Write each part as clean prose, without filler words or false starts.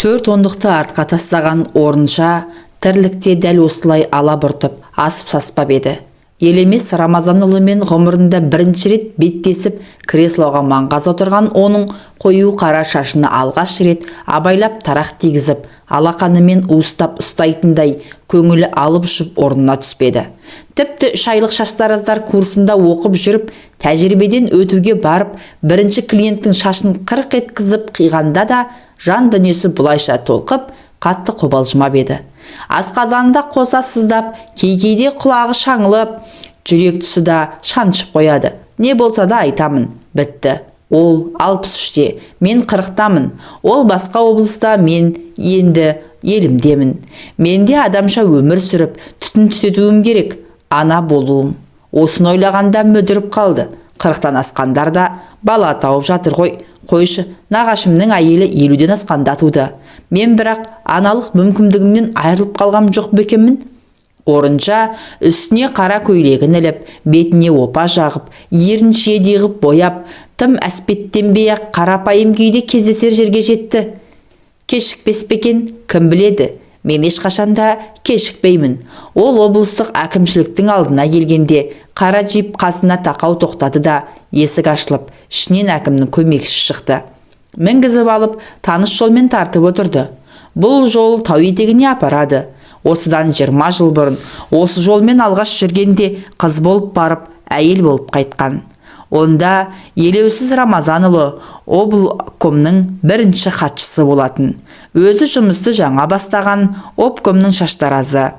4 ондықты артқа тастаған орынша тірлікте дәл осылай алабұртып асып саспап еді. Елемес Рамазанұлымен ғұмырында бірінші рет беттесіп креслоға маңғаз отырған оның қою қара шашыны алғаш рет абайлап тарақ тигізіп, алақанымен уыстап ұстайтындай көңілі алып ұшып орнына түспеді. Тіпті 3 айлық шаштараздар курсында оқып жүріп, тәжірибеден өтуге барып, бірінші клиенттің шашын қырқ еткізіп қиғанда да жан дүниесі бұлайша толқып, қатты қобалжымап еді. Асқазанында қоса сыздап, кейде құлағы шаңылып, жүрек тұсы да шаншып қояды. Не болса да айтамын, бітті. Ол 63-те, мен 40-тамын. Ол басқа облыста, мен енді елімдемін. Менде адамша өмір сүріп, түтін түтетуім керек, ана болуым. Осыны ойлағанда мүдіріп қалды. 40-тан асқандар да бала тауып жатыр ғой. Қойшы, нағашымның әйелі 50-ден асқанда туды. Мен бірақ аналық мүмкіндігімнен айырылып қалғам жоқ бекемін. Орынша үстіне қара көйлегін іліп, бетіне опа жағып, ерін шиедей ғып бояп, тым әспеттенбей-ақ қарапайым күйде кездесер жерге жетті. Кешікпес пекен, кім біледі? Мен ешқашанда кешікпеймін. Ол облыстық әкімшіліктің алдына келгенде қара джип қасына тақау тоқтады да, есік ашылып, ішінен әкімнің көмекшісі шықты. Мінгізіп алып, таныш жолмен тартып отырды. Бұл жол тау етегіне апарады. Осыдан 20 жыл бұрын осы жолмен алғаш жүргенде қыз болып барып, әйел болып қайтқан. Онда елеусіз Рамазанұлы облкомның бірінші хатшысы болатын. Өзі жұмысты жаңа бастаған обкомның шаштаразы.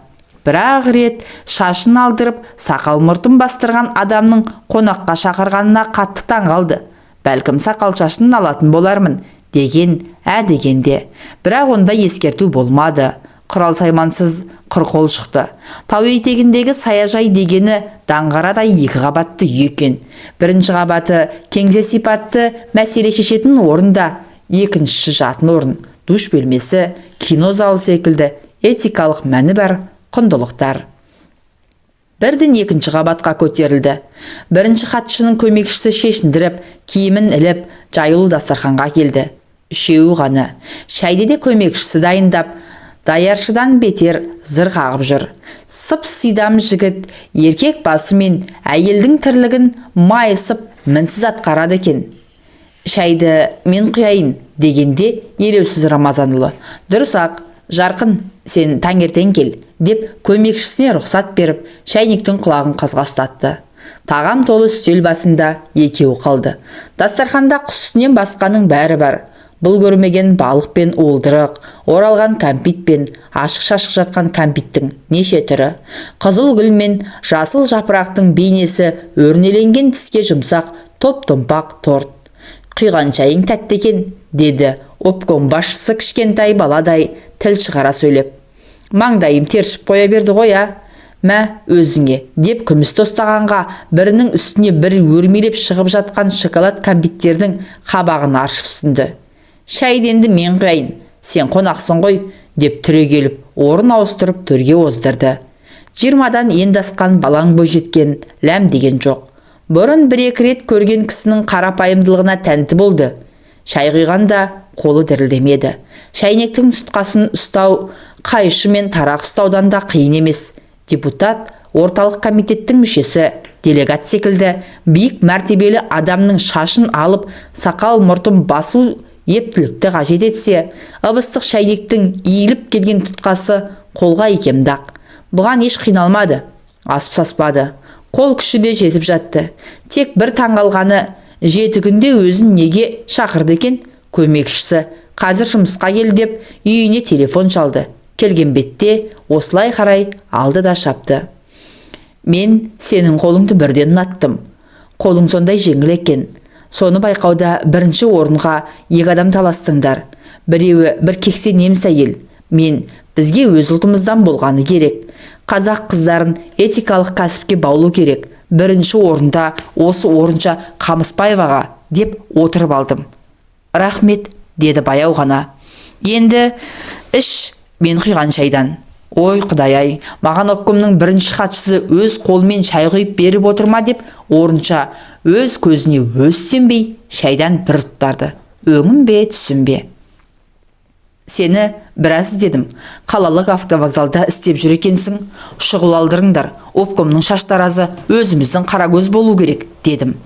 Бірақ рет шашын алдырып, сақал мұртын бастырған адамның қонаққа шақырғанына қатты таңғалды. Бәлкім сақал шашын алатын болармын деген дегенде. Бірақ онда ескерту болмады. Құрал саймансыз қырқол шықты. Тау етегіндегі саяжай дегені даңғарадай 2 қабатты үй екен. Бірінші қабаты кеңсе сипатты мәселе шешетін орында, екіншісі жатын орын, душ бөлмесі, кино залы секілді этикалық мәні бар құндылықтар. Бірден 2-ші қабатқа көтерілді. Бірінші хатшының көмекшісі шешіндіріп, киімін іліп, жаюлы дастарханға келді. 3-еуі ғана. Шайды де көмекшісі дайындап, даяршыдан бетер зыр қағып жүр. Сып-сидам жігіт еркек басымен әйелдің тірлігін майысып мінсіз атқарады екен. Шайды мен құяйын дегенде елеусіз Рамазанұлы. Дұрыс-ақ, Жарқын, сен таңертең кел, деп көмекшісіне рұқсат беріп, шайнектің құлағын қызға ұстатты. Тағам толы үстел басында екеуі қалды. Дастарханда құс үстінен басқаның бәрі бар. Бұл көрмеген балық пен уылдырық, оралған кәмпит пен ашық-шашық жатқан кәмпиттің неше түрі. Қызыл гүл мен жасыл жапырақтың бейнесі өрнеленген тіске жұмсақ топ-томпақ торт. Құйған шайың тәтті екен, деді обком басшысы кішкентай баладай тіл шығара сөйлеп. Маңдайым тершіп қоя берді ғой, мә өзіңе, деп күміс тостағанға бірінің үстіне бір өрмелеп шығып жатқан шоколад кәмпиттердің қабағын аршып ұсынды. Шайды енді мен құяйын, сен қонақсың ғой, деп түрегеліп, орын ауыстырып төрге оздырды. 20-дан енді асқан балаң бойжеткен ләм деген жоқ. Бұрын 1-2 рет көрген кісінің қарапайымдылығына тәнті болды. Шай құйғанда қолы дірілдемеді. Шайнектің тұтқасын ұстау, қайшы мен тарақ ұстаудан да қиын емес. Депутат, орталық комитеттің мүшесі, делегат секілді биік мәртебелі адамның шашын алып, сақал мұртын басу ептілікті қажет етсе, ыбыстық шайнектің иіліп келген тұтқасы қолға икемдақ. Бұған еш қиналмады, асып саспады. Қол күші де жетіп жатты. Тек бір таңғалғаны, 7 күнде өзін неге шақырды екен? Көмекшісі қазір жұмысқа кел деп үйіне телефон шалды. Келген бетте осылай қарай алды да шапты. Мен сенің қолыңды бірден ұнаттым. Қолың сондай жеңіл екен. Соны байқауда бірінші орынға 2 адам таластыңдар. Біреуі бір кексе неміс әйел. Мен бізге өз ұлтымыздан болғаны керек. Қазақ қыздарын этикалық кәсіпке баулу керек. Бірінші орында осы орынша Қамысбаеваға деп отырып алдым. Рахмет, деді баяу ғана. Енді іш мен құйған шайдан. Ой құдай-ай, маған обкомның бірінші хатшысы өз қолымен шай құйып беріп отырма деп орынша өз көзіне өз сенбей шайдан бір тұтарды. Өңім бе, түсім бе? Сені біраз іздедім. Қалалық автовокзалда істеп жүр екенсің. Шұғыл алдырыңдар. Обкомның шаштаразы өзіміздің қарагөз болу керек, дедім.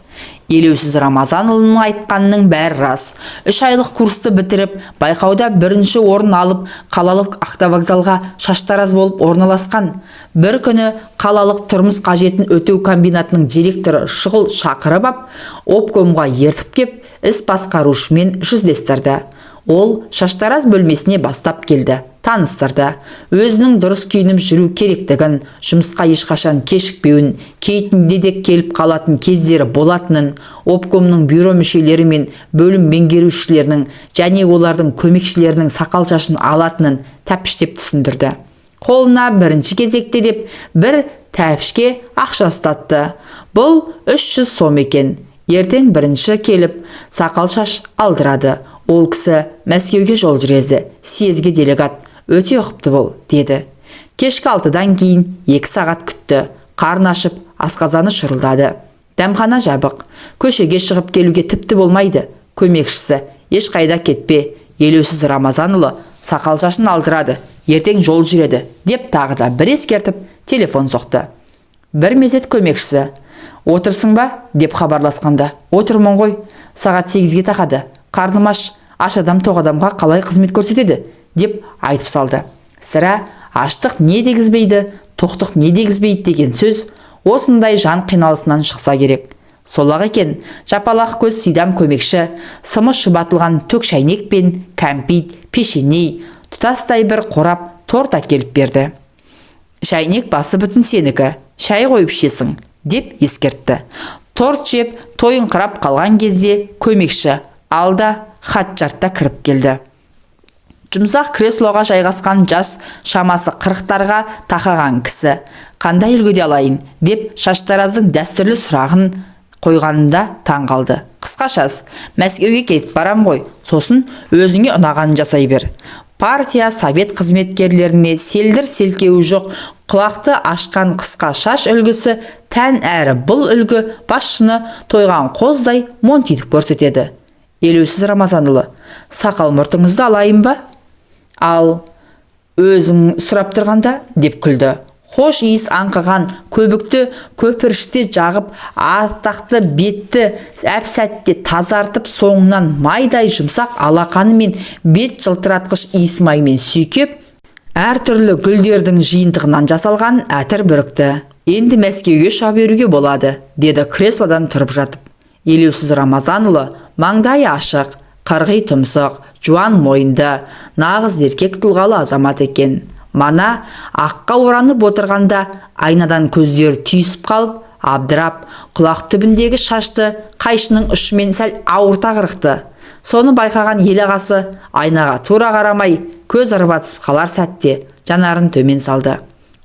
Елеусіз Рамазанұлының айтқанның бәрі рас. 3 айлық курсты бітіріп, байқауда 1-ші орын алып, қалалық автовокзалға шаштараз болып орналасқан. Бір күні қалалық тұрмыс қажетін өтеу комбинатының директоры шұғыл шақырып ап, обкомға ертіп кеп, іс басқарушымен жүздестірді. Ол шаштараз бөлмесіне бастап келді, таныстырды. Өзінің дұрыс киініп жүру керектігін, жұмысқа ешқашан кешікпеуін, кейтінде де келіп қалатын кездері болатынын, обкомның бюро мүшелері мен бөлім меңгерушілерінің және олардың көмекшілерінің сақал шашын алатынын тәпіштеп түсіндірді. Қолына бірінші кезекте деп бір тәпішке ақша ұстатты. Бұл 300 сом екен. Ертең бірінші келіп, сақал шаш алдырады. Ол кісі Мәскеуге жол жүреді. Съезге делегат. Өте ұқыпты бол, деді. Кешкі 6-дан кейін 2 сағат күтті. Қарны ашып, асқазаны шырылдады. Дәмхана жабық. Көшеге шығып келуге тіпті болмайды. Көмекшісі: еш қайда кетпе. Елеусіз Рамазанұлы сақал шашын алдырады. Ертең жол жүреді, деп тағы да бір ескертіп, телефон соқты. Бір мезет көмекшісі: отырсың ба, деп хабарласқанда: отырмын ғой, сағат 8-ге тақады. Қарным аш адам тоқ адамға қалай қызмет көрсетеді, деп айтып салды. Сірә аштық не дегізбейді, тоқтық не дегізбейді деген сөз осындай жан қиналысынан шықса керек. Сол-ақ екен, жапалақ көз сидам көмекші сымы шұбатылған төк шәйнек пен кәмпит, пешеней, тұтастай бір қорап торт әкеліп берді. Шәйнек басы бүтін сенікі, шай қойып ішесің, деп ескертті. Торт жеп, тойыңқырап қалған кезде көмекші алда хат жартта кіріп келді. Жұмсақ креслоға жайғасқан жас шамасы 40-тарға тақаған кісі: қандай үлгіде алайын, деп шаштараздың дәстүрлі сұрағын қойғанында таң қалды. Қысқашасы: Мәскеуге кетіп барам ғой, сосын өзіңе ұнағанын жасай бер. Партия, совет қызметкерлеріне селдір селкеуі жоқ, құлақты ашқан қысқа шаш үлгісі тән әрі бұл үлгі басшыны тойған қоздай монтитіп көрсетеді. Елеусіз Рамазанұлы: сақал мұртыңызды алайын ба? Ал өзің сұрап тұрғанда, деп күлді. Хош иіс аңқыған көбікті көпірште жағып, атақты бетті әп-сәтте тазартып, соңынан майдай жұмсақ алақаны мен бет жылтыратқыш иіс маймен сүйкеп, әртүрлі гүлдердің жиынтығынан жасалған әтір бүрікті. Енді Мәскеуге ұша беруге болады, деді креслодан тұрып жатып. Елеусіз Рамазанұлы маңдайы ашық, қырғи тұмсық, жуан мойынды, нағыз еркек тұлғалы азамат екен. Мана аққа оранып отырғанда айнадан көздері түйісіп қалып, абдырап, құлақ түбіндегі шашты қайшының ұшымен сәл ауырта қырықты. Соны байқаған ел ағасы айнаға тура қарамай, көз ырбатысып қалар сәтте жанарын төмен салды.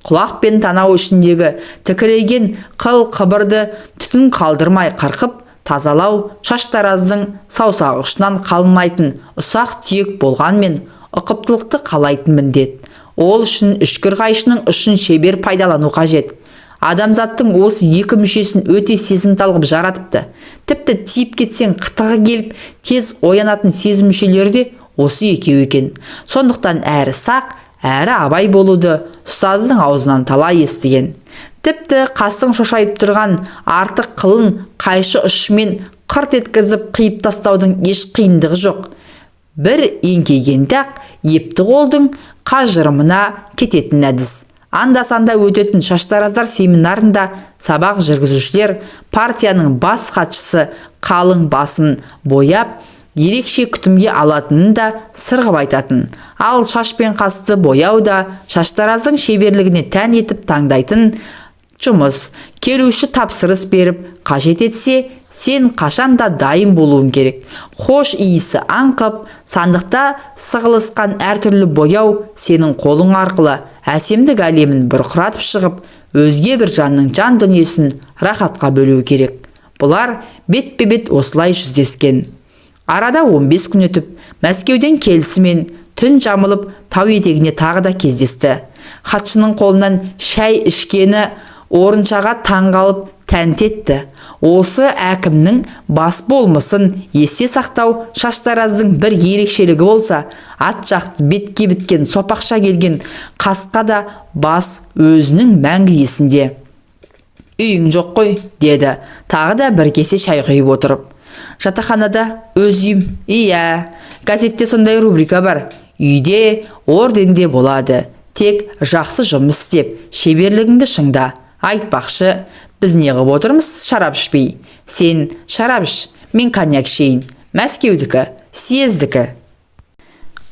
Құлақ пен танау ішіндегі тікірейген қыл қыбырды түтін қалдырмай қырқып, тазалау шаштараздың саусақ ұшынан қалмайтын ұсақ түйек болғанмен ұқыптылықты қалайтын міндет. Ол үшін үшкір қайшының ұшын шебер пайдалану қажет. Адамзаттың осы екі мүшесін өте сезімтал қылып жаратыпты. Тіпті тиіп кетсең қытығы келіп, тез оянатын сезім мүшелері де осы екеу екен. Сондықтан әрі сақ, әрі абай болуды ұстаздың аузынан талай естіген. Тіпті қастың шошайып тұрған артық қылын қайшы ұшымен қырт еткізіп қиып тастаудың еш қиындығы жоқ. Бір еңкейгенде-ақ епті қолдың қажырымына кететін әдіс. Анда-санда өтетін шаштараздар семинарында сабақ жүргізушілер партияның бас хатшысы қалың басын бояп, ерекше күтімге алатынын да сырғып айтатын. Ал шаш пен қасты бояу да шаштараздың шеберлігіне тән етіп таңдайтын жұмыс. Келуші тапсырыс беріп, қажет етсе, сен қашанда дайын болуың керек. Хош иісі аңқып, сандықта сығылысқан әртүрлі бояу сенің қолың арқылы әсемдік әлемін бұрқыратып шығып, өзге бір жанның жан дүниесін рахатқа бөлу керек. Бұлар бетпе-бет осылай жүздескен. Арада 15 күн өтіп, Мәскеуден келісімен түн жамылып, тау етегіне тағы да кездесті. Хатшының қолынан шәй ішкені орыншаға таңғалып, тәнті етті. Осы әкімнің бас болмысын есте сақтау Шаштараздың бір ерекшелігі болса, ат жақты бетке біткен сопақша келген қасқа да бас өзінің мәңгі есінде. Үйің жоқ қой, деді, тағы да бір кесе шай құйып отырып. Жатақханада өз үйім. Иә, газетте сондай рубрика бар. Үйде орденде болады. Тек жақсы жұмыс істеп, шеберлігіңді шыңда. Айтпақшы, біз неғып отырмыз шарап ішпей? Сен шарап іш, мен коньяк ішейін. Мәскеудікі, съездікі.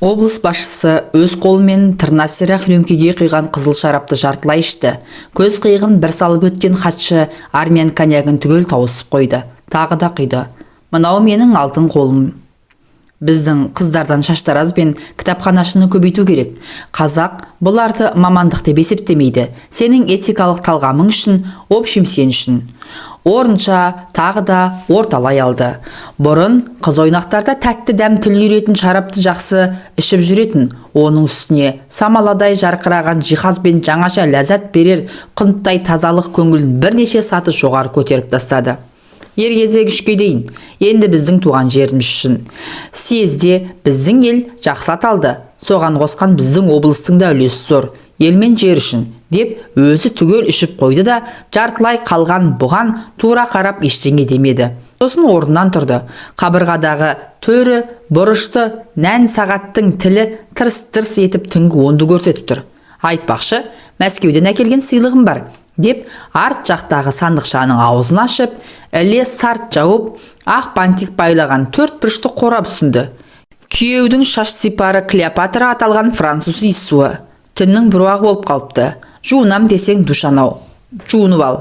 Облыс басшысы өз қолымен тырна сирақ рюмкеге құйған қызыл шарапты жартылай ішті. Көз қиығын бір салып өткен хатшы армян коньягын түгел тауысып қойды. Тағы да құйды. Мынау менің алтын қолым. Біздің қыздардан Шаштараз бен кітапханашыны көбейту керек. Қазақ бұларды мамандық деп есептемейді. Сенің этикалық талғамың үшін, общем сен үшін. Орынша тағы да орталай алды. Бұрын қыз ойнақтарда тәтті дәм тіл үйретін шарапты жақсы ішіп жүретін. Оның үстіне самаладай жарқыраған жиһаз бен жаңаша ләззат берер құнттай тазалық көңілін бірнеше саты жоғары көтеріп тастады. Ергезе күшке дейін, енді біздің туған жеріміз үшін. Съезде біздің ел жақсы аталды. Соған қосқан біздің облыстың да үлесі зор. Елмен жер үшін, деп өзі түгел ішіп қойды да, жартылай қалған бұған тура қарап ештеңе демеді. Сосын орнынан тұрды. Қабырғадағы төрі, бұрышты, нән сағаттың тілі тырс-тырс етіп түнгі 10-ды көрсетіп тұр. Айтпақшы, Мәскеуден әкелген сыйлығым бар, деп арт жақтағы сандықшаның аузын ашып, іле сарт жауып, ақ бантик байлаған 4 бұрышты қорап ұсынды. Күйеудің шаш сипары Клеопатра аталған француз иіссуы. Түннің бұруақ болып қалыпты. Жуынам десең душ анау. Жуынып ал.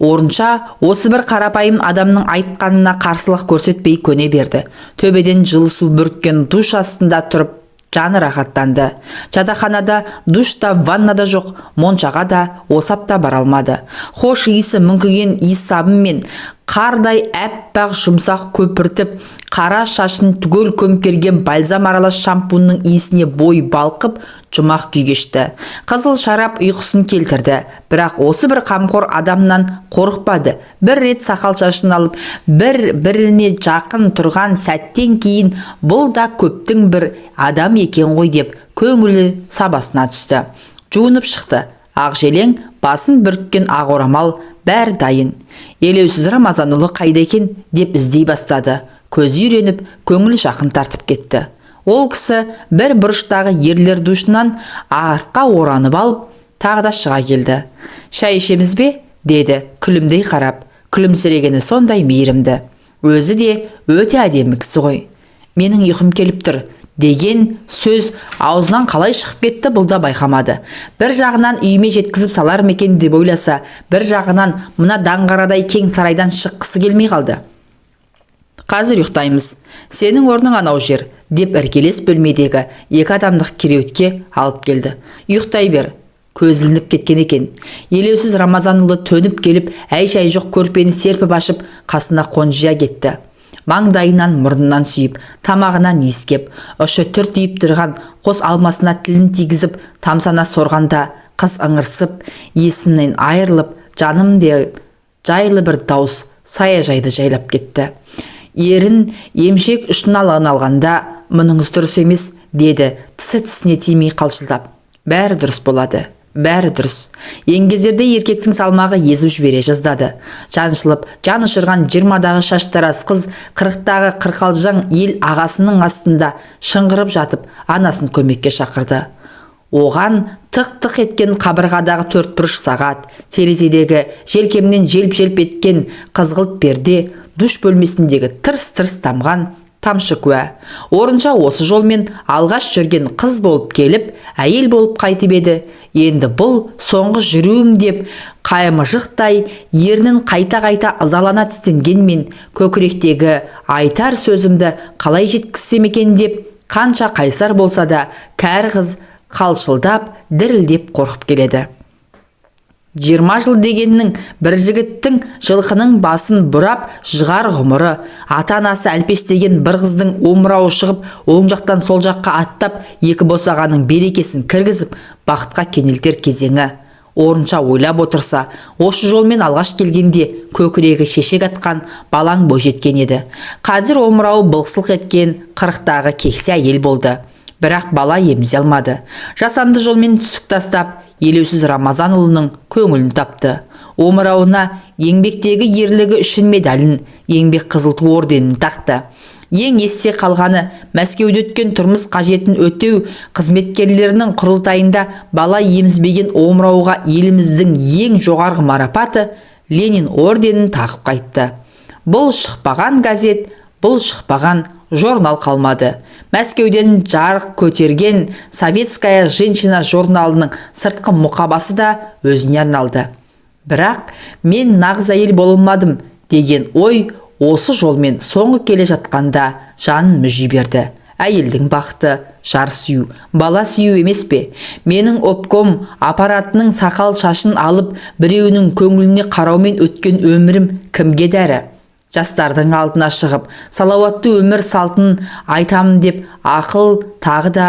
Орынша осы бір қарапайым адамның айтқанына қарсылық көрсетпей көне берді. Төбеден жылы су бүріккен душ астында тұрып, жаны рахаттанды. Жатақханада душта, ваннада жоқ, моншаға да, осап та бара алмады. Хош иісі мүңкіген иіс сабынмен қардай әппақ жұмсақ көпіртіп, қара шашын түгел көмкерген бальзам аралас шампунның иісіне бой балқып, жұмақ күй кешті. Қызыл шарап ұйқысын келтірді, бірақ осы бір қамқор адамнан қорықпады. Бір рет сақал шашын алып, біріне жақын тұрған сәттен кейін бұл да көптің бір адам екен ғой деп көңілі сабасына түсті. Жуынып шықты. Ақ желең, басын бүріккен ақ орамал, бәрі дайын. Елеусіз Рамазанұлы қайда екен деп іздей бастады. Көзі үйреніп, көңіл жақын тартып кетті. Ол кісі бір бұрыштағы ерлер душынан артқа оранып алып, тағы да шыға келді. Шай ішеміз бе? Деді, күлімдей қарап. Күлімсірегені сондай мейірімді. Өзі де өте әдемі кісі ғой. Менің ұйқым келіп тұр, деген сөз аузынан қалай шығып кетті, бұл да байқамады. Бір жағынан үйіме жеткізіп салар мекен деп ойласа, бір жағынан мына даңғарадай кең сарайдан шыққысы келмей қалды. Қазір ұйықтаймыз. Сенің орның анау жер, деп іркелес бөлмедегі екі адамдық кереуетке алып келді. Ұйықтай бер. Көзілініп кеткен екен. Елеусіз Рамазанұлы төніп келіп, әй-шәй жоқ көрпені серпіп ашып, қасына қонжия кетті. Маңдайынан мұрнынан сүйіп, тамағынан иіскеп, ұшы түртиіп тұрған қос алмасына тілін тигізіп, тамсана сорғанда қыз ыңырсып, есінен айырылып, жаным деп жайлы бір дауыс саяжайды жайлап кетті. Ерін емшек ұшын алғанда, мұныңыз дұрыс емес, деді, тісі тісіне тимей қалшылдап. Бәрі дұрыс болады. Бәрі дұрыс. Еңгезерде еркектің салмағы езіп жібере жаздады. Жаншылып, жан ұшырған 20-дағы Шаштараз қыз 40-дағы қырқалжаң ел ағасының астында шыңғырып жатып, анасын көмекке шақырды. Оған тық-тық еткен қабырғадағы 4 бұрыш сағат, терезедегі желкемнен желп-желп еткен қызғылт перде, душ бөлмесіндегі тырс-тырс тамған тамшы куә. Орынша осы жолмен алғаш жүрген қыз болып келіп, әйел болып қайтып еді. Енді бұл соңғы жүруім деп қаймыжықтай ернін қайта-қайта ызалана тістенгенмен көкіректегі айтар сөзімді қалай жеткізсем екен деп қанша қайсар болса да кәрі қыз қалшылдап, дірілдеп қорқып келеді. 20 жыл дегеннің бір жігіттің жылқының басын бұрап жығар ғұмыры, ата-анасы әлпештеген бір қыздың омырауы шығып, оң жақтан сол жаққа аттап, екі босағаның берекесін кіргізіп, бақытқа кенелтер кезеңі. Орынша ойлап отырса, осы жолмен алғаш келгенде көкірегі шешек атқан балаң бойжеткен еді. Қазір омырауы былқсылқ еткен 40-тағы кексе әйел болды. Бірақ бала емізе алмады. Жасанды жолмен түсік тастап, елеусіз Рамазанұлының көңілін тапты. Омырауына еңбектегі ерлігі үшін медалін, еңбек қызыл ту орденін тақты. Ең есте қалғаны Мәскеуде өткен тұрмыс қажетін өтеу қызметкерлерінің құрылтайында бала емізбеген омырауға еліміздің ең жоғарғы марапаты Ленин орденін тағып қайтты. Бұл шықпаған газет, бұл шықпаған журнал қалмады. Мәскеуден жарық көтерген Советская женщина журналының сыртқы мұқабасы да өзіне арналды. Бірақ мен нағыз әйел болмадым деген ой осы жолмен соңғы келе жатқанда жанын мүжи берді. Әйелдің бақыты жар сүю, бала сүю емес пе? Менің обком аппаратының сақал шашын алып біреуінің көңіліне қараумен өткен өмірім кімге дәрі? Жастардың алдына шығып, салауатты өмір салтын айтамын деп ақыл тағы да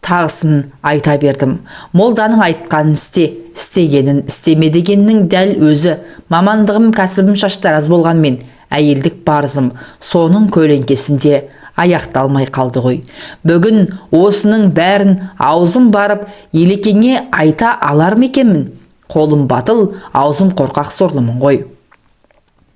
тағысын айта бердім. Молданың айтқанын істе, істегенін істеме дегеннің дәл өзі. Мамандығым кәсібім шаштараз болғанмен, әйелдік парызым соның көлеңкесінде аяқталмай қалды ғой. Бүгін осының бәрін аузым барып елекеңе айта алар ма екенмін? Қолым батыл, аузым қорқақ сорлымын ғой.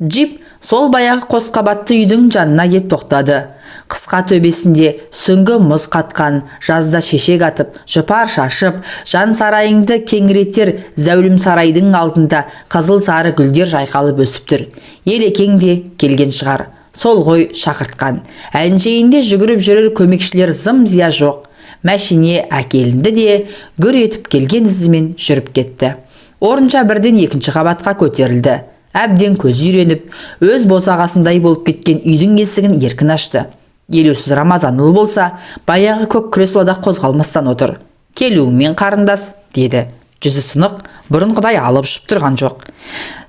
Джип сол баяғы қосқабатты үйдің жанына кеп тоқтады. Қысқа төбесінде сүңгі мұз қатқан, жазда шешек атып, жұпар шашып, жан сарайыңды кеңіретер зәулім сарайдың алдында қызыл сары гүлдер жайқалып өсіп тұр. Елекең де келген шығар. Сол ғой шақыртқан. Әншейінде жүгіріп жүрер көмекшілер зым-зия жоқ. Мәшине әкелінді де гүр етіп келген ізімен жүріп кетті. Орынша бірден екінші қабатқа көтерілді. Әбден көз үйреніп, өз босағасындай болып кеткен үйдің есігін еркін ашты. Елеусіз Рамазанұлы болса, баяғы көк креслода қозғалмастан отыр. Келуіңмен қарындас, деді. Жүзі сынық, бұрынғыдай алып ұшып тұрған жоқ.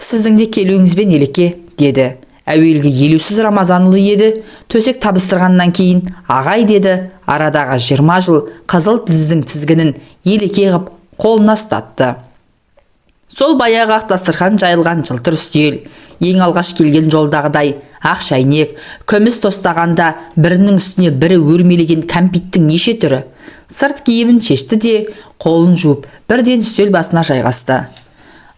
Сіздің де келуіңізбен Елеке, деді. Әуелгі елеусіз Рамазанұлы еді. Төсек табыстырғаннан кейін ағай деді. Арадағы 20 жыл қызыл тіздің тізгінін Елеке ғып қолына ұстатты. Сол баяғы ақ дастархан жайылған жылтыр үстел, ең алғаш келген жолдағыдай ақ шайнек, күміс тостағанда бірінің үстіне бірі өрмелеген кәмпиттің неше түрі. Сырт киімін шешті де, қолын жуып, бірден үстел басына жайғасты.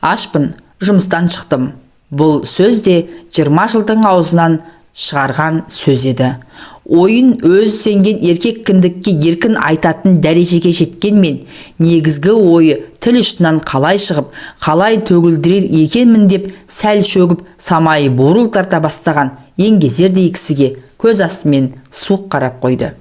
Ашпын, жұмыстан шықтым. Бұл сөз де 20 жылдың аузынан шығарған сөз еді. Ойын өз сенген еркек кіндікке еркін айтатын дәрежеге жеткенмен, негізгі ойы тіл ұшынан қалай шығып, қалай төгілдірер екенмін деп сәл шөгіп, самайы бурыл тарта бастаған еңгезердей кісіге көз астымен суық қарап қойды.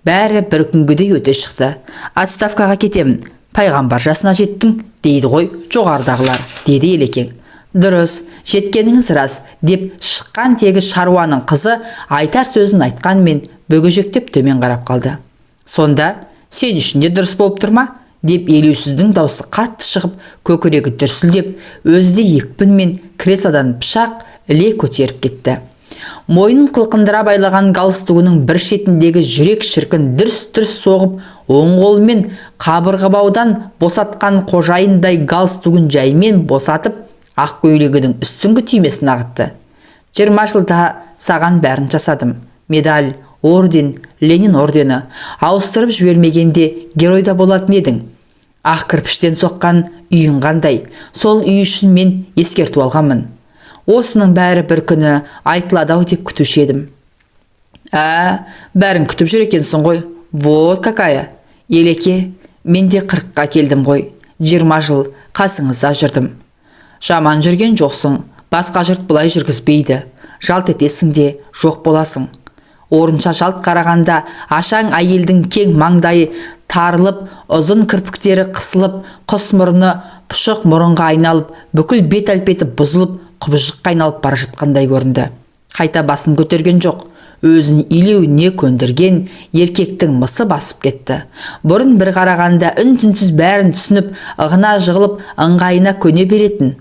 Бәрі бір күнгідей өте шықты. Отставкаға кетемін, пайғамбар жасына жеттің, дейді ғой жоғардағылар, деді Елекең. Дұрыс, жеткеніңіз рас, деп шыққан тегі шаруаның қызы айтар сөзін айтқанмен бөгежектеп төмен қарап қалды. Сонда, сен үшін де дұрыс болып тұрма? Деп елеусіздің даусы қатты шығып, көкірегі дүрсілдеп, өзде екпінмен креслодан пышақ іле көтеріп кетті. Мойнын қылқындыра байлаған галстугының бір шетіндегі жүрек шіркін дүрс-дүрс соғып, оң қолымен қабырғабаудан босатқан қожайындай галстугын жаймен босатып, ақ көйлегінің үстіңгі түймесін ағытты. 20 жылда саған бәрін жасадым. Медаль, орден, Ленин ордені. Ауыстырып жібермегенде геройда болатын едің. Ақ кірпіштен соққан үйін қандай. Сол үй үшін мен ескерту алғанмын. Осының бәрі бір күні айтылады-ау деп күтуші едім. Бәрін күтіп жүр екенсің ғой. Вот какая. Елеке, мен де 40-қа келдім ғой. 20 жыл қасыңызда жүрдім. Жаман жүрген жоқсың, басқа жұрт бұлай жүргізбейді. Жалт етесің де жоқ боласың. Орынша жалт қарағанда ашаң әйелдің кең маңдайы тарылып, ұзын кірпіктері қысылып, құс мұрны пұшық мұрынға айналып, бүкіл бет әлпеті бұзылып, құбыжыққа айналып бара жатқандай көрінді. Қайта басын көтерген жоқ. Өзін илеуіне көндірген еркектің мысы басып кетті. Бұрын бір қарағанда үн-түнсіз бәрін түсініп, ығына жығылып, ыңғайына көне беретін.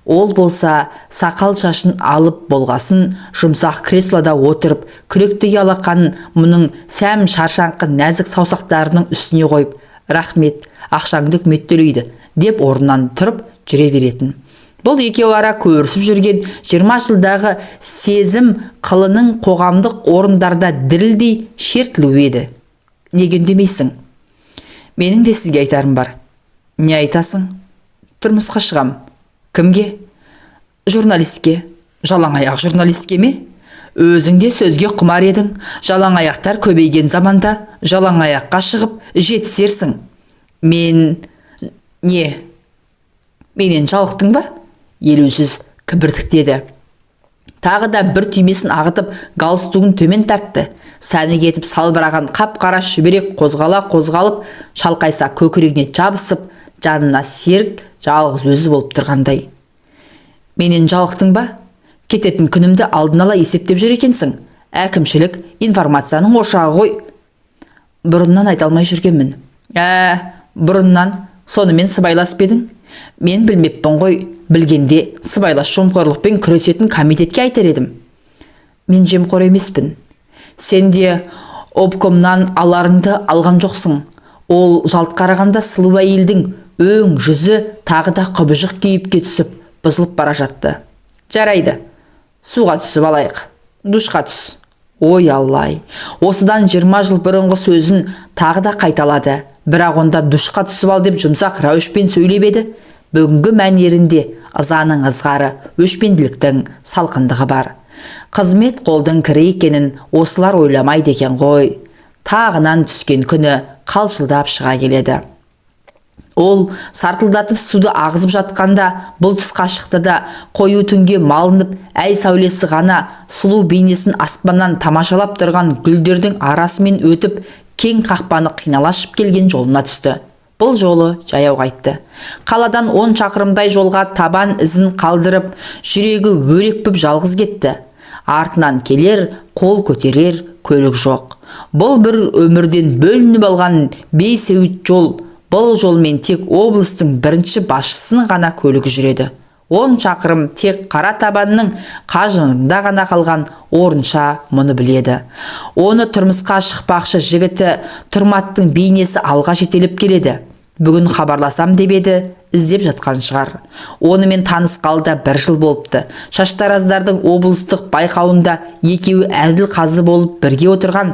Ол болса, сақал шашын алып болғасын, жұмсақ креслода отырып, күректі алақанын мұның сәм шаршаңқы нәзік саусақтарының үстіне қойып, Рахмет, ақшаңды үкімет төлейді, деп орнынан тұрып жүре беретін. Бұл екеуі ара көрісіп жүрген 20 жылдағы сезім қылының қоғамдық орындарда дірілдей шертілуі еді. Неге үндемейсің? Менің де сізге айтарым бар. Не айтасың? Тұрмысқа шығам. Кімге? Журналистке. Жалаң аяқ журналистке ме? Өзің де сөзге құмар едің. Жалаң аяқтар көбейген заманда жалаң аяққа шығып жетісерсің. Менен жалықтың ба? Елеусіз кібіртіктеді. Тағы да бір түймесін ағытып, галстугын төмен тартты. Сәні кетіп салбыраған қап-қара шүберек қозғалып, шалқайса көкірегіне жабысып, жанына серік жалғыз өзі болып тұрғандай. Менен жалықтың ба? Кететін күнімді алдын ала есептеп жүр екенсің. Әкімшілік информацияның ошағы ғой. Бұрыннан айта алмай жүргенмін. Бұрыннан сонымен сыбайлас бедің? Мен білмеппін ғой. Білгенде сыбайлас жемқорлықпен күресетін комитетке айтар едім. Мен жемқор емеспін. Сен де обкомнан аларыңды алған жоқсың. Ол жалт қарағанда сұлу әйелдің өң жүзі тағы да құбыжық кейіпке түсіп, бұзылып бара жатты. Жарайды, суға түсіп алайық. Душқа түс. Ой Аллай, осыдан 20 жыл бұрынғы сөзін тағы да қайталады. Бірақ онда душқа түсіп ал деп жұмсақ рәуішпен сөйлеп еді. Бүгінгі мәнерінде ызаның ызғары, өшпенділіктің салқындығы бар. Қызмет қолдың кірі екенін осылар ойламайды екен ғой. Тағынан түскен күні қалшылдап шыға келеді. Ол сартылдатып суды ағызып жатқанда бұл тұсқа шықты да, қою түнге малынып, әй сәулесі ғана сұлу бейнесін аспаннан тамашалап тұрған гүлдердің арасымен өтіп, кең қақпаны қиналашып келген жолына түсті. Бұл жолы жаяу қайтты. Қаладан 10 шақырымдай жолға табан ізін қалдырып, жүрегі өрекпіп жалғыз кетті. Артынан келер, қол көтерер көлік жоқ. Бұл бір өмірден бөлініп алған бейсеуіт жол. Бұл жолмен тек облыстың бірінші басшысының ғана көлігі жүреді. 10 шақырым тек қара табанның қажыңында ғана қалған орынша мұны біледі. Оны тұрмысқа шықпақшы жігіті Тұрматтың бейнесі алға жетелеп келеді. Бүгін хабарласам деп еді, іздеп жатқан шығар. Онымен таныс қалда 1 жыл болыпты. Шаштараздардың облыстық байқауында екеуі әзіл қазы болып бірге отырған.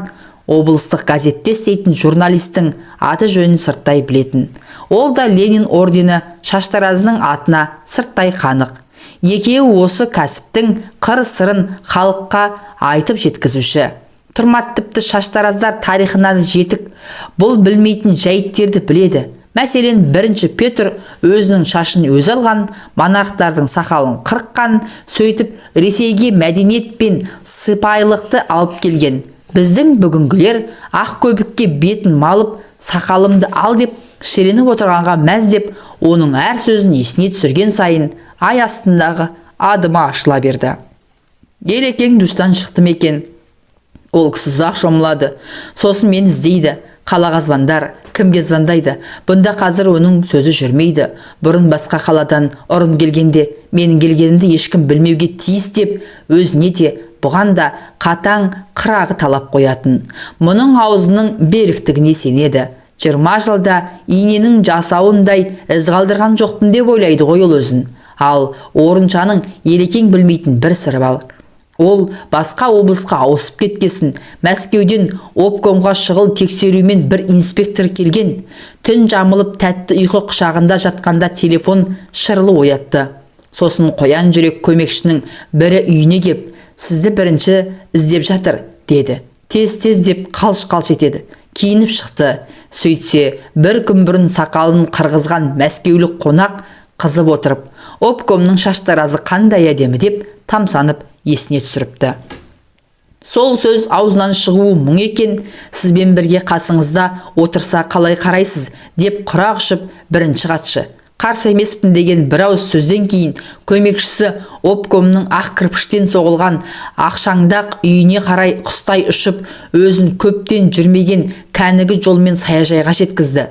Облыстық газетте істейтін журналистің аты жөнін сырттай білетін. Ол да Ленин ордені Шаштараздың атына сырттай қанық. Екеуі осы кәсіптің қыр-сырын халыққа айтып жеткізуші. Тұрмат тіпті Шаштараздар тарихынан жетік. Бұл білмейтін жәйттерді біледі. Мәселен, 1 Петр өзінің шашын өзі алған, монархтардың сақалын қырыққан, сөйтіп Ресейге мәдениет пен сыпайылықты алып келген. Біздің бүгінгілер ақ көбікке бетін малып, сақалымды ал деп шіреніп отырғанға мәз деп, оның әр сөзін есіне түсірген сайын ай астындағы адымы ашыла берді. Елекең душтан шықты мекен. Ол кісі ұзақ шомылады. Сосын мен іздейді. Қалаға звондар, кімге звондайды? Бұнда қазір оның сөзі жүрмейді. Бұрын басқа қаладан ұрын келгенде, менің келгенімді ешкім білмеуге тиіс деп, өзіне де бұған да қатаң қырағы талап қоятын. Мұның аузының беріктігіне сенеді. 20 жылда иненің жасауындай із қалдырған жоқпын деп ойлайды ғой ол өзін. Ал орыншаның Елекең білмейтін бір сыры бар. Ол басқа облысқа ауысып кеткесін, Мәскеуден обкомға шұғыл тексерумен бір инспектор келген. Түн жамылып тәтті ұйқы құшағында жатқанда телефон шырылы оятты. Сосын қоян жүрек көмекшінің бірі үйіне кеп, сізді бірінші іздеп жатыр, деді. Тез-тез деп қалш-қалш етеді. Киініп шықты. Сөйтсе, бір күн бұрын сақалын қырғызған мәскеулік қонақ қызып отырып, обкомның Шаштаразы қандай әдемі деп тамсанып есіне түсіріпті. Сол сөз аузынан шығуы мұң екен, сізбен бірге қасыңызда отырса қалай қарайсыз, деп құрақ ұшып бірінші хатшы. Қарсы емеспін деген бір ауыз сөзден кейін көмекшісі обкомның ақ кірпіштен соғылған ақшаңдақ үйіне қарай құстай ұшып, өзін көптен жүрмеген кәнігі жолмен саяжайға жеткізді.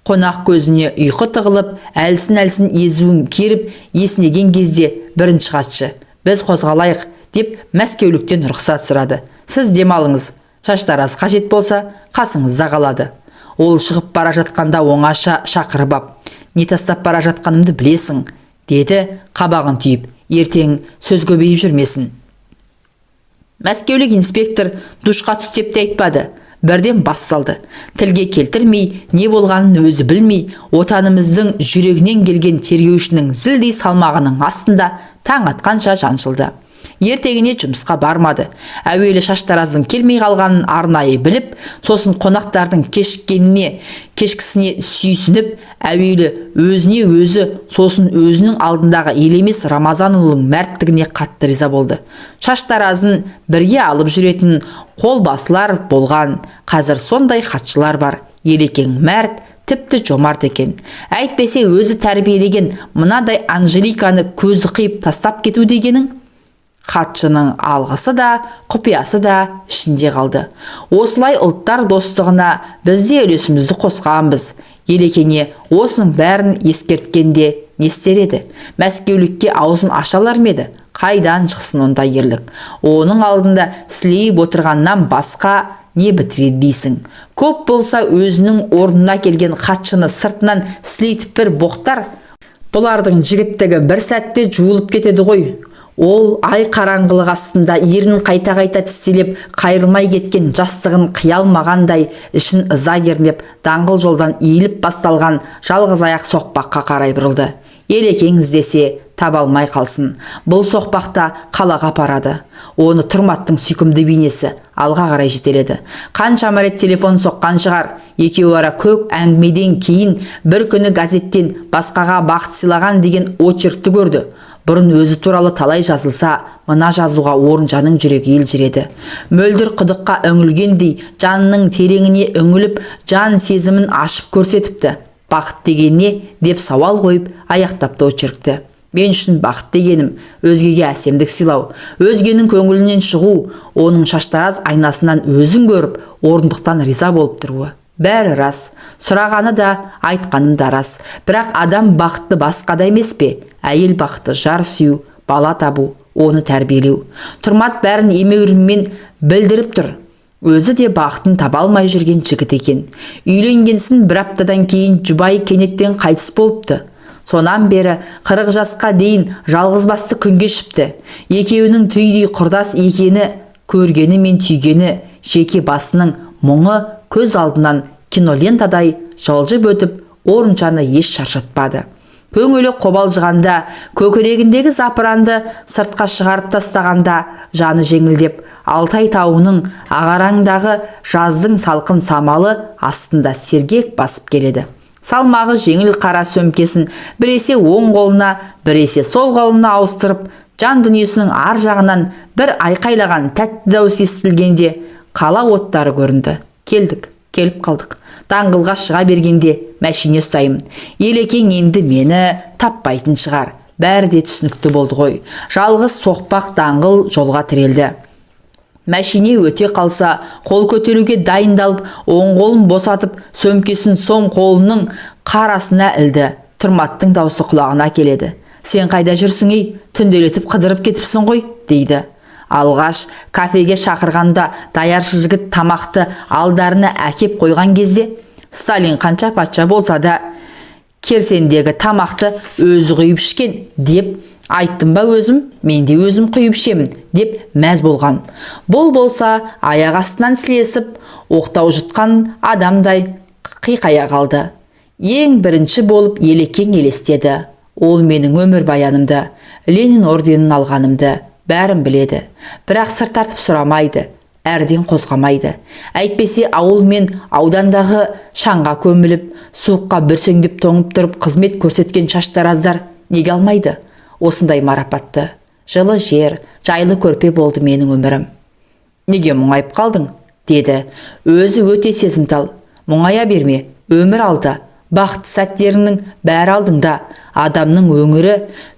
Қонақ көзіне ұйқы тығылып, әлсін-әлсін езуін керіп, еснеген кезде бірінші хатшы: біз қозғалайық деп Мәскеуліктен рұқсат сұрады. Сіз демалыңыз, Шаштараз қажет болса қасыңызда қалады. Ол шығып бара жатқанда оңаша шақырып ап, не тастап бара жатқанымды білесің, деді қабағын түйіп, ертең сөз көбейіп жүрмесін. Мәскеулік инспектор душқа түс деп те айтпады. Бірден бас салды. Тілге келтірмей, не болғанын өзі білмей, отанымыздың жүрегінен келген тергеушінің зілдей салмағының астында таң атқанша жаншылды. Ертегіне жұмысқа бармады. Әуелі шаштараздың келмей қалғанын арнайы біліп, сосын қонақтардың кешкісіне сүйсініп, әуелі өзіне өзі, сосын өзінің алдындағы елемес Рамазанұлының мәрттігіне қатты риза болды. Шаштаразын бірге алып жүретін қолбасылар болған, қазір сондай хатшылар бар. Елекең мәрт, тіпті жомарт екен. Әйтпесе өзі тәрбиелеген мынадай Анжеликаны көзі қиып тастап кету дегенің. Хатшының алғысы да, құпиясы да ішінде қалды. Осылай ұлттар достығына бізде үлесімізді қосқанбыз. Елекеңе осының бәрін ескерткенде не істер еді? Мәскеулікке аузын ашалар ма еді? Қайдан шықсын ондай ерлік? Оның алдында сілейіп отырғаннан басқа не бітіреді дейсің? Көп болса өзінің орнына келген хатшыны сыртынан сілейтіп бір боқтар. Бұлардың жігіттігі бір сәтте жуылып кетеді ғой. Ол ай қараңғылық астында ерін қайта-қайта тістелеп, қайырылмай кеткен жастығын қия алмағандай, ішін ыза кернеп, даңғыл жолдан иіліп басталған жалғыз аяқ соқпаққа қарай бұрылды. Елекең іздесе таба алмай қалсын. Бұл соқпақта қалаға апарады. Оны Тұрматтың сүйкімді бейнесі алға қарай жетеледі. Қаншама рет телефон соққан шығар. Екеуі ара көк әңгімеден кейін бір күні газеттен басқаға бақыт сыйлаған деген очеркті көрді. Бұрын өзі туралы талай жазылса, мына жазуға Орынжанның жүрегі елжіреді. Мөлдір құдыққа үңілгендей, жанының тереңіне үңіліп, жан сезімін ашып көрсетіпті. Бақыт деген не деп сауал қойып, аяқтапты очеркті. Мен үшін бақыт дегенім өзгеге әсемдік сыйлау, өзгенің көңілінен шығу, оның шаштараз айнасынан өзін көріп, орындықтан риза болып тұруы. Бәрі рас, сұрағаны да, айтқаным да рас. Бірақ адам бақытты басқада емес пе? Әйел бақыты жар сүю, бала табу, оны тәрбиелеу. Тұрмат бәрін емеурінмен білдіріп тұр. Өзі де бақытын таба алмай жүрген жігіт екен. Үйленгенсін бір аптадан кейін жұбайы кенеттен қайтыс болыпты. Сонан бері 40 жасқа дейін жалғызбасты күн кешіпті. Екеуінің түйдей құрдас екені, көргені мен түйгені, жеке басының мұңы көз алдынан кинолентадай жылжып өтіп, Орынжаны еш шаршатпады. Көңілі қобалжығанда, көкірегіндегі запыранды сыртқа шығарып тастағанда, жаны жеңілдеп, Алтай тауының ағараңдағы жаздың салқын самалы астында сергек басып келеді. Салмағы жеңіл қара сөмкесін біресе оң қолына, біресе сол қолына ауыстырып, жан дүниесінің ар жағынан бір айқайлаған тәтті дауыс естілгенде, қала оттары көрінді. Келіп қалдық. Даңғылға шыға бергенде мәшине ұстаймын. Елекең енді мені таппайтын шығар. Бәрі де түсінікті болды ғой. Жалғыз соқпақ даңғыл жолға тірелді. Мәшине өте қалса, қол көтеруге дайындалып, оң қолын босатып, сөмкесін соң қолының қарасына ілді. Тұрматтың даусы құлағына келеді. Сен қайда жүрсің ей? Түнделетіп қыдырып кетіпсің ғой, дейді. Алғаш кафеге шақырғанда даяршы жігіт тамақты алдарына әкеп қойған кезде, Сталин қанша патша болса да керсендегі тамақты өзі құйып ішкен деп айттым ба өзім, мен де өзім құйып ішемін деп мәз болған. Бұл болса аяқ астынан сілесіп, оқтау жұтқан адамдай қиқая қалды. Ең бірінші болып Елекең елестеді. Ол менің өмір баянымды, Ленин орденін алғанымды бәрін біледі. Бірақ сыр тартып сұрамайды, әрден қозғамайды. Әйтпесе ауыл мен аудандағы шаңға көміліп, суыққа бүрсеңдеп тоңып тұрып қызмет көрсеткен шаштараздар неге алмайды? Осындай марапатты. Жылы жер, жайлы көрпе болды менің өмірім. Неге мұңайып қалдың? Деді. Өзі өте сезімтал. Мұңая берме, өмір алда. Бақытты сәттерінің бәрі алдыңда. Адамның өңірі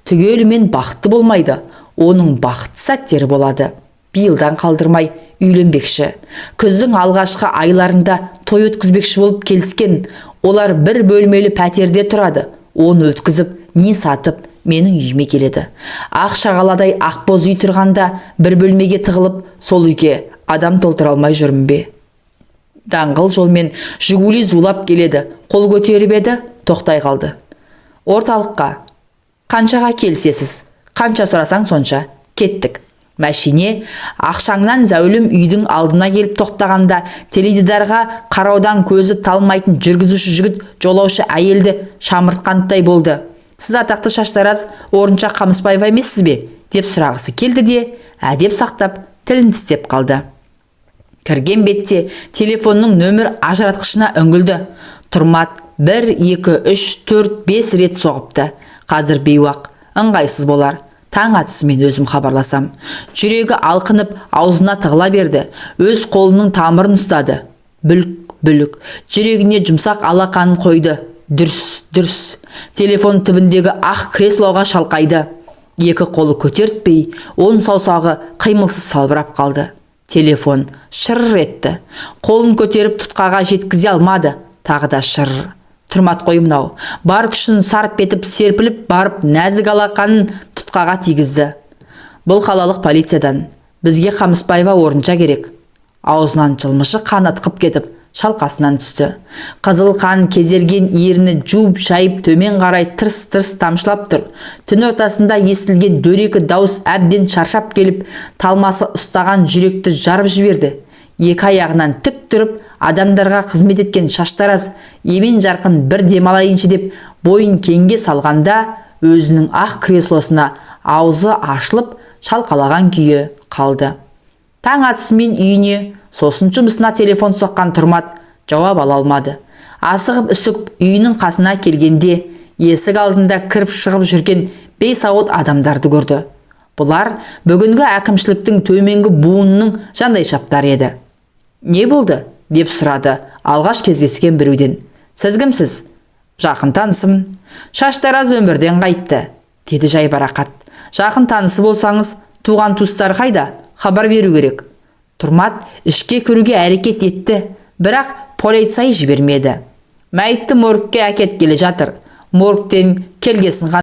түгелімен бақытты болмайды. Оның бақытты сәттері болады. Биылдан қалдырмай үйленбекші. Күздің алғашқы айларында той өткізбекші болып келіскен. Олар бір бөлмелі пәтерде тұрады. Оны өткізіп, не сатып, менің үйіме келеді. Ақ шағаладай ақбоз үй тұрғанда бір бөлмеге тығылып, сол үйге адам толтыра алмай жүрмін бе? Даңғыл жолмен Жигули зулап келеді. Қол көтеріп еді, тоқтай қалды. Орталыққа. Қаншаға келсесіз? Қанша сұрасаң сонша. Кеттік. Мәшине ақшаңнан зәулім үйдің алдына келіп тоқтағанда теледидарға қараудан көзі талмайтын жүргізуші жігіт жолаушы әйелді шамыртқандай болды. Сіз атақты Шаштараз Орынша Қамысбаева емессіз бе? Деп сұрағысы келді де, әдеп сақтап тілін тістеп қалды. Кірген бетте телефонның нөмір ажыратқышына үңілді. Тұрмат 1, 2, 3, 4, 5 рет соғыпты. Қазір бейуақ, ыңғайсыз болар. Таң атысымен өзім хабарласам. Жүрегі алқынып, аузына тығыла берді. Өз қолының тамырын ұстады. Бүлік. Жүрегіне жұмсақ алақанын қойды. Дүрс. Телефон түбіндегі ақ креслоға шалқайды. Екі қолы көтертпей, он саусағы қимылсыз салбырап қалды. Телефон шырр етті. Қолын көтеріп тұтқаға жеткізе алмады. Тағы да шырр. Тұрмат қой мынау. Бар күшін сарп етіп серпіліп барып нәзік алақанын тұтқаға тигізді. Бұл қалалық полициядан. Бізге Қамысбаева Орынша керек. Аузынан жылмышы қан атқып кетіп, шалқасынан түсті. Қызыл қан кезерген еріні жуып шайып төмен қарай тырс-тырс тамшылап тұр. Түн ортасында естілген дөрекі дауыс әбден шаршап келіп, талмасы ұстаған жүректі жарып жіберді. Екі аяғынан тік тұрып, адамдарға қызмет еткен Шаштараз емен жарқын бір демалайыншы деп бойын кеңге салғанда, өзінің ақ креслосына аузы ашылып шалқалаған күйі қалды. Таң атысымен үйіне, сосын жұмысына телефон соққан Тұрмат жауап ала алмады. Асығып үсігіп үйінің қасына келгенде, есік алдында кіріп шығып жүрген 5 ауыт адамдарды көрді. Бұлар бүгінгі әкімшіліктің төменгі буынының жандайшаптары еді. Не болды? Деп сұрады алғаш кездескен біреуден. Сіз кімсіз? Жақын танысымын. Шаштараз өмірден қайтты, деді жайбарақат. Жақын танысы болсаңыз, туған туыстар қайда? Хабар беру керек. Тұрмат ішке кіруге әрекет етті, бірақ полицай жібермеді. Мәйітті моргке әкеткелі жатыр. Моргтен келгесін